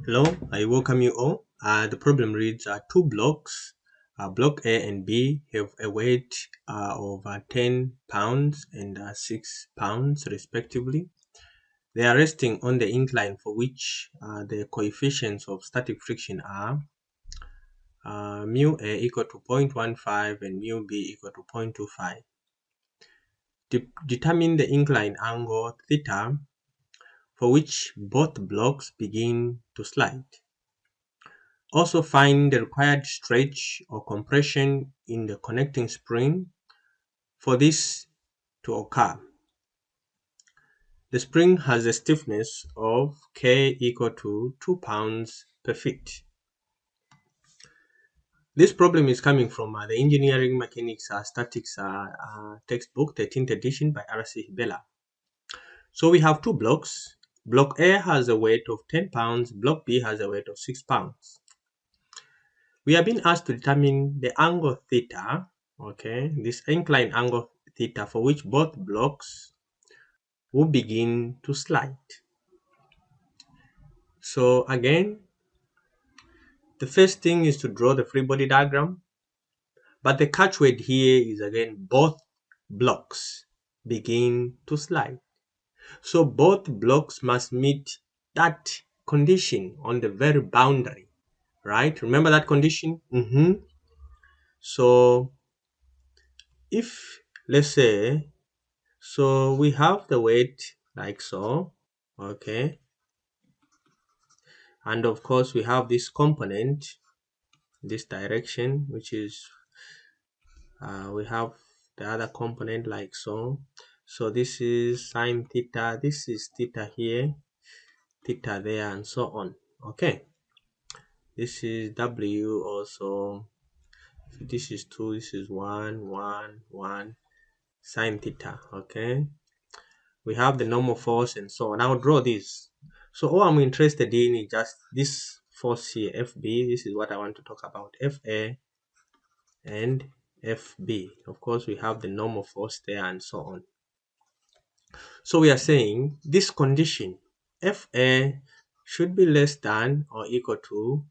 Hello, I welcome you all. The problem reads two blocks, block A and B, have a weight of 10 pounds and 6 pounds respectively. They are resting on the incline for which the coefficients of static friction are mu A equal to 0.15 and mu B equal to 0.25. Determine the incline angle theta for which both blocks begin to slide. Also find the required stretch or compression in the connecting spring for this to occur. The spring has a stiffness of K equal to 2 pounds per feet. This problem is coming from the Engineering Mechanics Statics textbook, 13th edition by R.C. Hibbeler. So we have two blocks. Block A has a weight of 10 pounds, block B has a weight of 6 pounds. We have been asked to determine the angle theta, okay, this incline angle theta for which both blocks will begin to slide. So again, the first thing is to draw the free body diagram, but the catchword here is again both blocks begin to slide. So both blocks must meet that condition on the very boundary, right? Remember that condition? So if, let's say, so we have the weight like so, okay, and of course we have this component, this direction, which is we have the other component like so. So this is sine theta, this is theta here, theta there, and so on. Okay, this is W also. This is 2, this is 1, 1, 1, sine theta. Okay, we have the normal force and so on. I'll draw this. So all I'm interested in is just this force here, FB. This is what I want to talk about, FA and FB. Of course, we have the normal force there and so on. So we are saying this condition, FA should be less than or equal to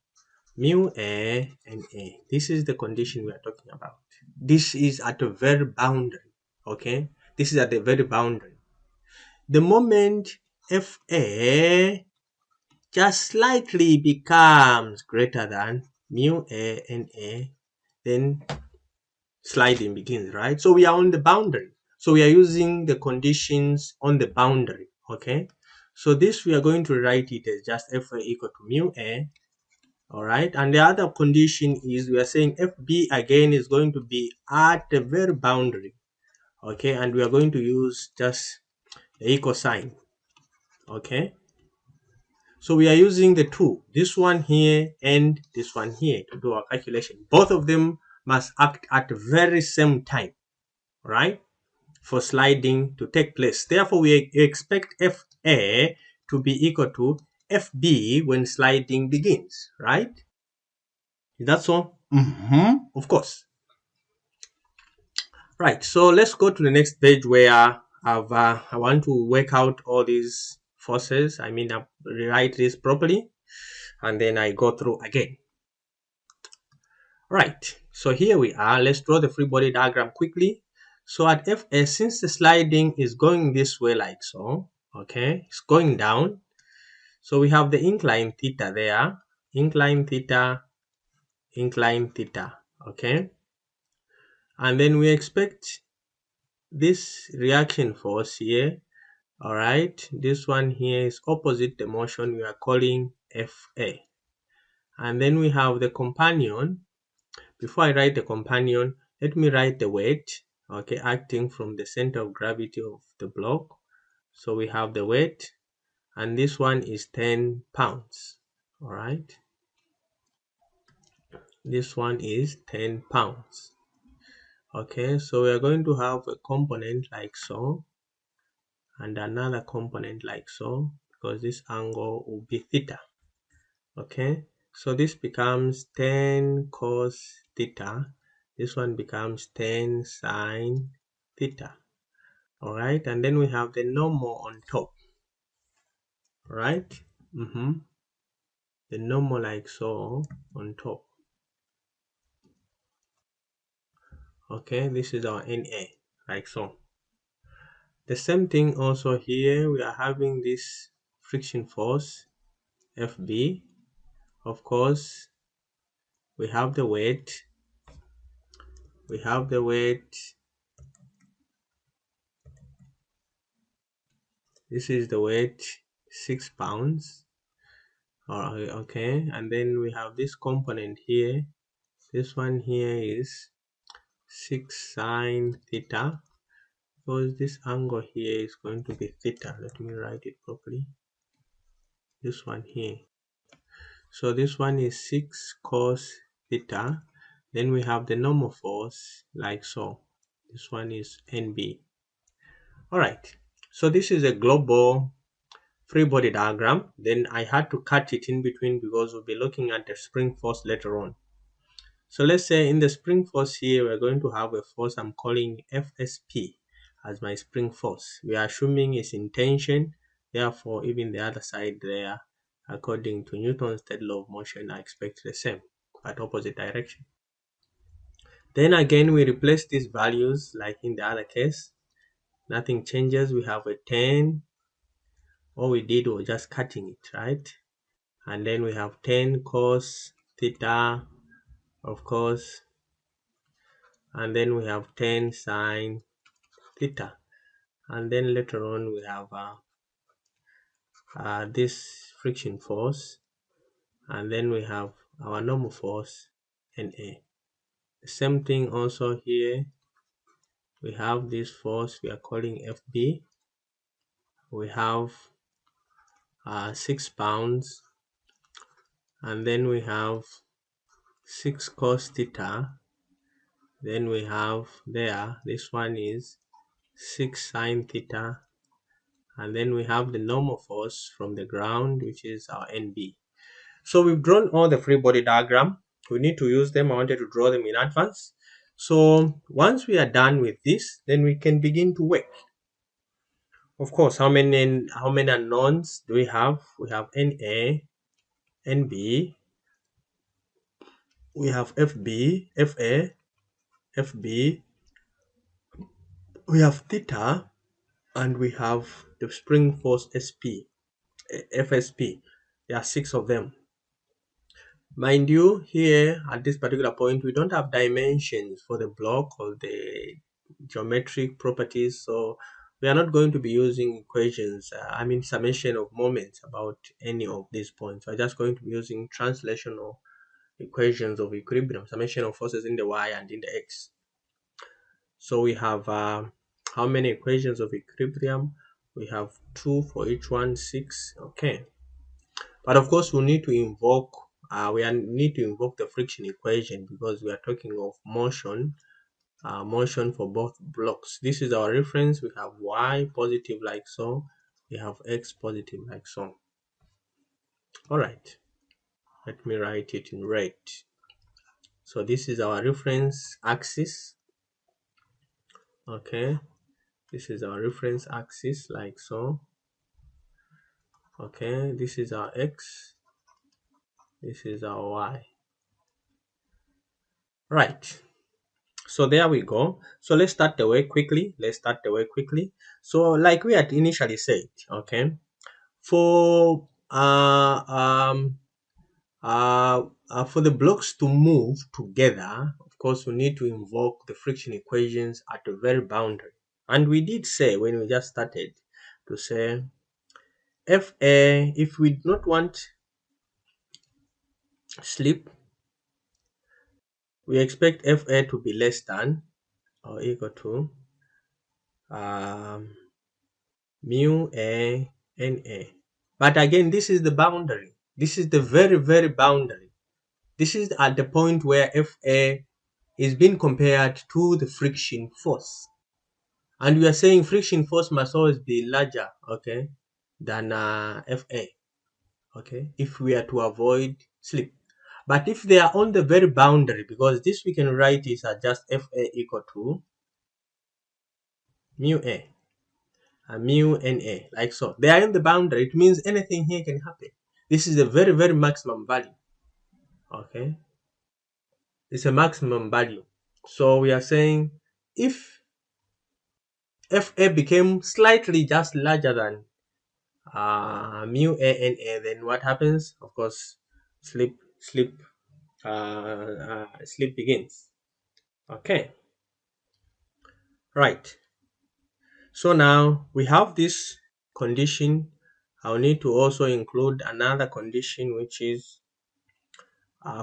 mu A and A. This is the condition we are talking about. This is at a very boundary, okay? This is at the very boundary. The moment FA just slightly becomes greater than mu A and A, then sliding begins, right? So we are on the boundary. So we are using the conditions on the boundary, okay? So this we are going to write it as just FA equal to mu A, all right? And the other condition is we are saying FB again is going to be at the very boundary, okay? And we are going to use just the equal sign, okay? So we are using the two, this one here and this one here, to do our calculation. Both of them must act at the very same time, right, for sliding to take place. Therefore, we expect FA to be equal to FB when sliding begins, right? Is that so? Of course. Right, so let's go to the next page where I want to work out all these forces. I mean, I rewrite this properly, and then I go through again. Right, so here we are. Let's draw the free body diagram quickly. So at FA, since the sliding is going this way like so, okay, it's going down. So we have the incline theta there, incline theta, okay. And then we expect this reaction force here, all right. This one here is opposite the motion we are calling FA. And then we have the companion. Before I write the companion, let me write the weight, okay, acting from the center of gravity of the block. So we have the weight, and this one is 10 pounds, all right. This one is 10 pounds. Okay, so we are going to have a component like so, and another component like so, because this angle will be theta. Okay, so this becomes 10 cos theta. This one becomes 10 sine theta. All right, and then we have the normal on top. Right? the normal like so on top. Okay, this is our NA like so. The same thing also here, we are having this friction force FB. Of course, we have the weight. We have the weight. This is the weight, 6 pounds. Okay, and then we have this component here. This one here is 6 sine theta, because this angle here is going to be theta. Let me write it properly. This one here. So this one is 6 cos theta. Then we have the normal force like so. This one is NB. All right. So this is a global free body diagram. Then I had to cut it in between because we'll be looking at the spring force later on. So let's say in the spring force here, we're going to have a force I'm calling FSP as my spring force. We are assuming it's in tension. Therefore, even the other side there, according to Newton's third law of motion, I expect the same, but opposite direction. Then again, we replace these values like in the other case. Nothing changes. We have a 10. All we did was just cutting it, right? And then we have 10 cos theta, of course. And then we have 10 sine theta. And then later on we have this friction force. And then we have our normal force, NA. The same thing also here. We have this force we are calling FB. We have 6 pounds. And then we have 6 cos theta. Then we have there, this one is 6 sine theta. And then we have the normal force from the ground, which is our NB. So we've drawn all the free body diagram. We need to use them. I wanted to draw them in advance. So once we are done with this, then we can begin to work. Of course, how many unknowns do we have? We have NA, NB, we have FB, FA, FB, we have theta, and we have the spring force SP, FSP. There are 6 of them. Mind you, here at this particular point, we don't have dimensions for the block or the geometric properties, so we are not going to be using equations, summation of moments about any of these points. We're just going to be using translational equations of equilibrium, summation of forces in the y and in the x. So we have how many equations of equilibrium? We have 2 for each one, 6. Okay. But of course, we need to invoke the friction equation because we are talking of motion, motion for both blocks. This is our reference. We have y positive like so. We have x positive like so. All right. Let me write it in red. So this is our reference axis. Okay. This is our reference axis like so. Okay. This is our x. This is our y. Right. So there we go. So let's start the work quickly. So like we had initially said, okay, for for the blocks to move together, of course, we need to invoke the friction equations at the very boundary. And we did say when we just started to say FA, if we do not want slip, we expect FA to be less than or equal to mu A NA. But again, this is the boundary. This is the very, very boundary. This is at the point where FA is being compared to the friction force. And we are saying friction force must always be larger, okay, than FA, okay, if we are to avoid slip. But if they are on the very boundary, because this we can write is just FA equal to mu A and mu NA, like so. They are in the boundary. It means anything here can happen. This is a very, very maximum value. Okay, it's a maximum value. So we are saying if FA became slightly just larger than mu ANA, then what happens? Of course, sleep begins. Okay, right. So now we have this condition. I'll need to also include another condition, which is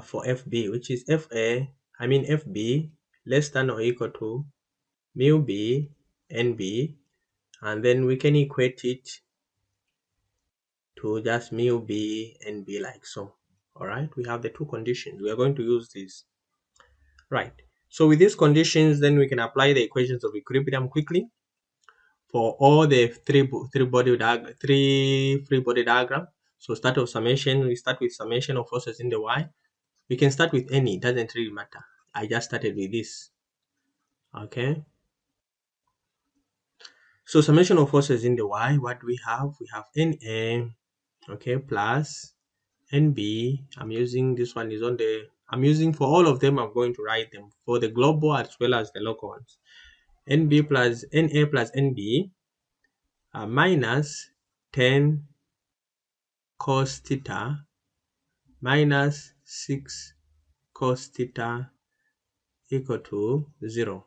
for FB, which is FB less than or equal to mu B NB, and then we can equate it to just mu B NB like so. All right, we have the two conditions. We are going to use this. Right. So with these conditions, then we can apply the equations of equilibrium quickly for all the three free body diagram. So start of summation, we start with summation of forces in the Y. We can start with any, it doesn't really matter. I just started with this. Okay. So summation of forces in the Y, what do we have? We have NA, okay, plus NB. I'm using this one is on the, I'm using for all of them, I'm going to write them for the global as well as the local ones. NB plus NA plus NB minus 10 cos theta minus 6 cos theta equal to 0.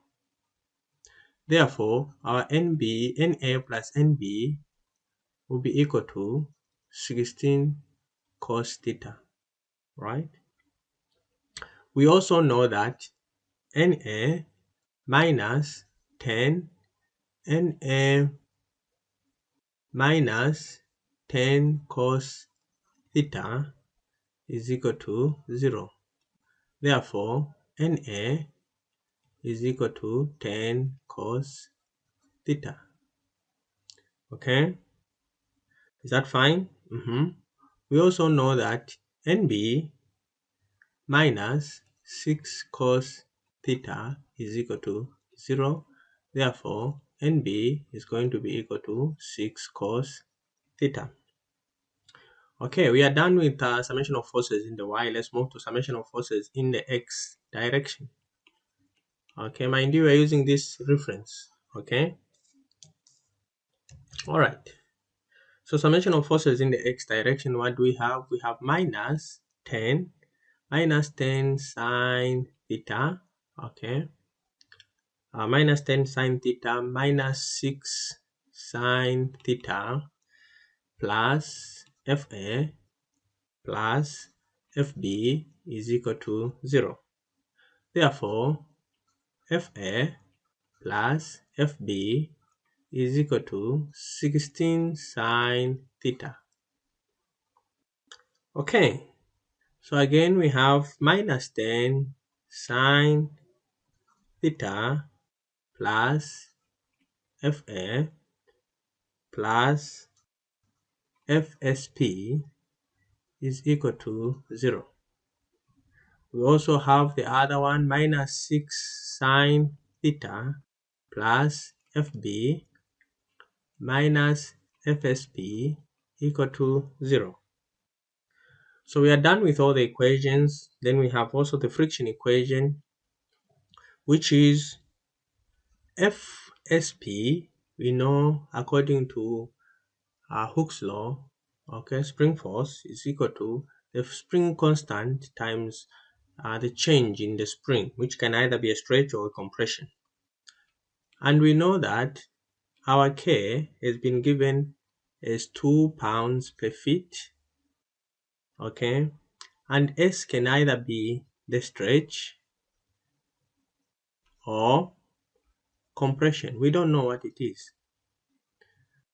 Therefore, our NA plus NB will be equal to 16 cos theta, right? We also know that NA minus 10 NA minus 10 cos theta is equal to 0. Therefore, NA is equal to 10 cos theta. Okay, is that fine? We also know that NB minus 6 cos theta is equal to 0. Therefore, NB is going to be equal to 6 cos theta. Okay, we are done with summation of forces in the Y. Let's move to summation of forces in the X direction. Okay, mind you, we're using this reference. Okay, all right. So summation of forces in the X direction, what do we have? We have minus 10 sine theta. Okay, minus 10 sine theta minus 6 sine theta plus FA plus FB is equal to 0. Therefore, FA plus FB is equal to 16 sine theta. Okay, so again we have minus 10 sine theta plus FA plus FSP is equal to 0. We also have the other one, minus 6 sine theta plus FB minus FSP equal to 0. So we are done with all the equations. Then we have also the friction equation, which is FSP. We know according to Hooke's law, okay, spring force is equal to the spring constant times the change in the spring, which can either be a stretch or a compression. And we know that our K has been given as 2 pounds per feet, okay, and S can either be the stretch or compression. We don't know what it is.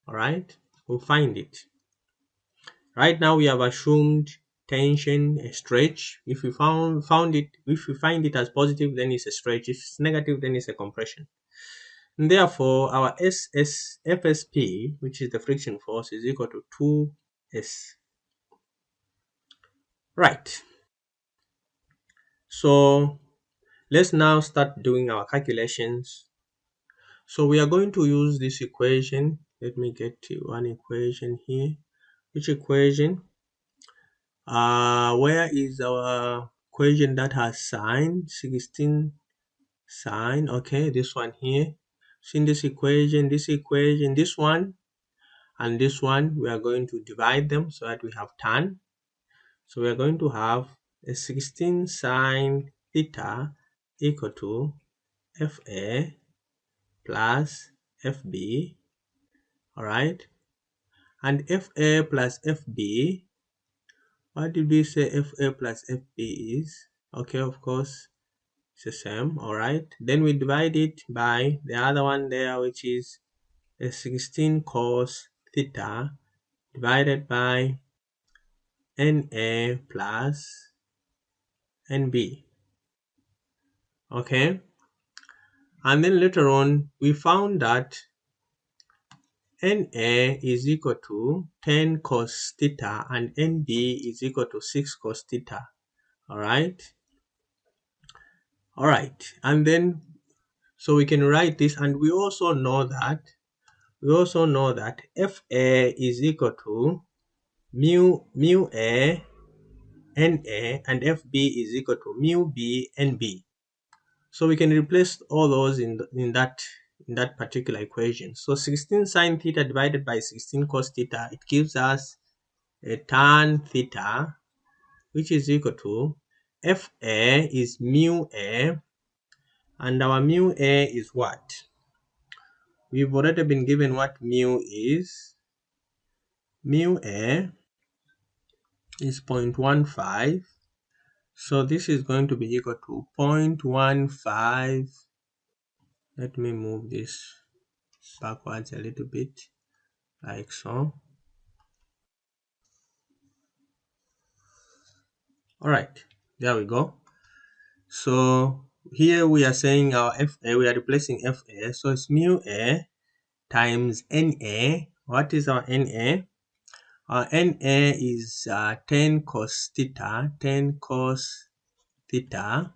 All right, we'll find it. Right now we have assumed tension, a stretch. If we find it as positive, then it's a stretch. If it's negative, then it's a compression. And therefore, our FSP, which is the friction force, is equal to 2S. Right. So let's now start doing our calculations. So we are going to use this equation. Let me get one equation here. Which equation? Where is our equation that has sine? 16 sine. Okay, this one here. So in this equation, this one, and this one, we are going to divide them so that we have tan. So we are going to have a 16 sine theta equal to FA plus FB. Alright. And FA plus FB, what did we say FA plus FB is? Okay, of course, it's the same. Alright. Then we divide it by the other one there, which is a 16 cos theta divided by NA plus NB. Okay. And then later on, we found that NA is equal to 10 cos theta and NB is equal to 6 cos theta. Alright. Alright. And then, so we can write this, and we also know that FA is equal to mu A NA and FB is equal to mu B NB. So we can replace all those in that particular equation. So 16 sine theta divided by 16 cos theta, it gives us a tan theta, which is equal to FA is mu A, and our mu A is what? We've already been given what mu is. Mu A is 0.15. So this is going to be equal to 0.15. Let me move this backwards a little bit, like so. Alright, there we go. So here we are saying our FA, we are replacing FA, so it's mu A times NA. What is our NA? Our NA is 10 cos theta, 10 cos theta,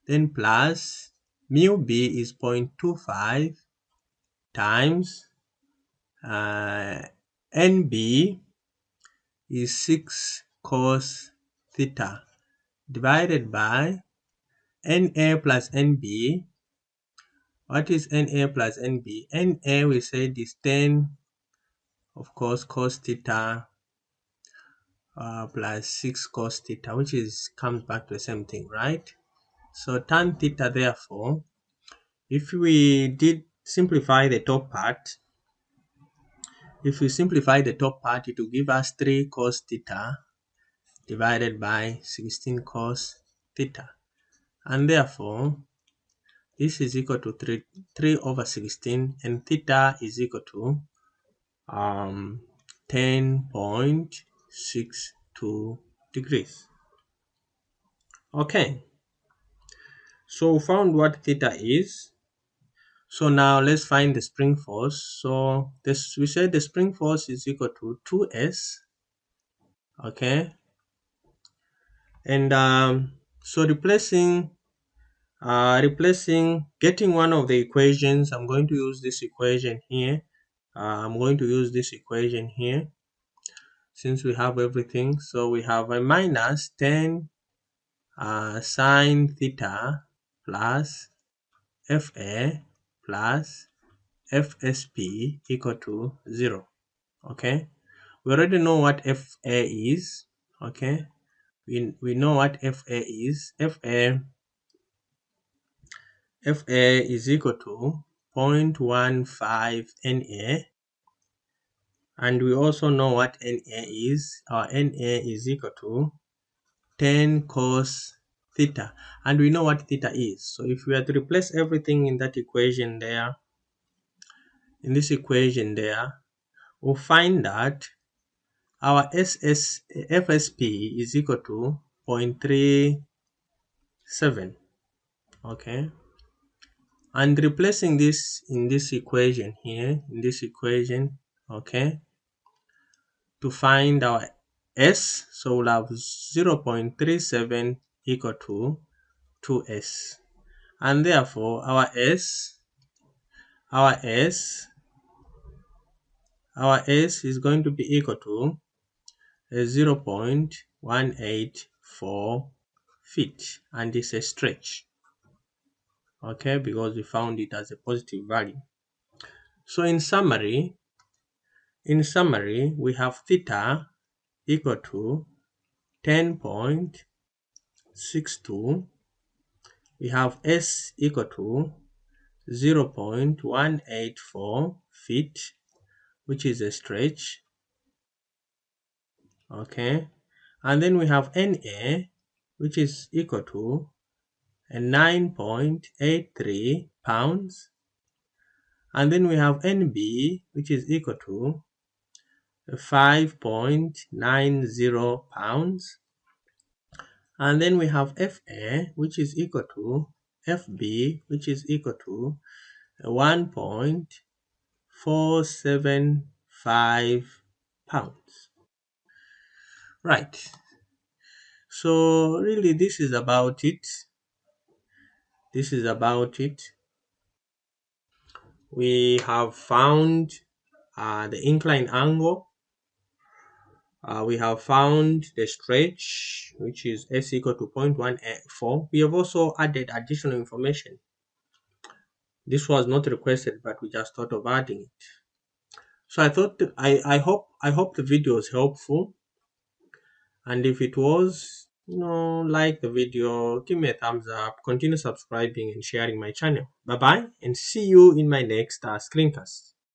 then plus mu B is 0.25 times NB is 6 cos theta divided by NA plus NB. What is NA plus NB? NA we said is 10, of course, cos theta plus 6 cos theta, which comes back to the same thing, right? So tan theta, therefore, if we did simplify the top part, it will give us 3 cos theta divided by 16 cos theta. And therefore, this is equal to 3 over 16, and theta is equal to 10.62 degrees. Okay, so we found what theta is. So now let's find the spring force. So we said the spring force is equal to 2s. Okay, and so getting one of the equations, I'm going to use this equation here. Since we have everything. So we have a minus 10 sine theta plus FA plus FSP equal to 0. Okay, we already know what FA is. Okay, we know what FA is. FA is equal to 0.15 NA, and we also know what NA is. Our NA is equal to 10 cos theta, and we know what theta is. So if we are to replace everything in that equation there, we'll find that our FSP is equal to 0.37. Okay, and replacing this in this equation here, okay, to find our S, so we'll have 0.37 equal to 2S, and therefore our S is going to be equal to 0.184 feet, and it's a stretch, okay, because we found it as a positive value. So in summary, we have theta equal to 10.62. We have S equal to 0.184 feet, which is a stretch, okay. And then we have NA, which is equal to 9.83 pounds. And then we have NB, which is equal to 5.90 pounds. And then we have FA, which is equal to FB, which is equal to 1.475 pounds. Right. So really this is about it. We have found the incline angle. We have found the stretch, which is S equal to 0.184. We have also added additional information. This was not requested, but we just thought of adding it. So I hope the video was helpful. And if it was, like the video, give me a thumbs up, continue subscribing and sharing my channel. Bye bye, and see you in my next screencast.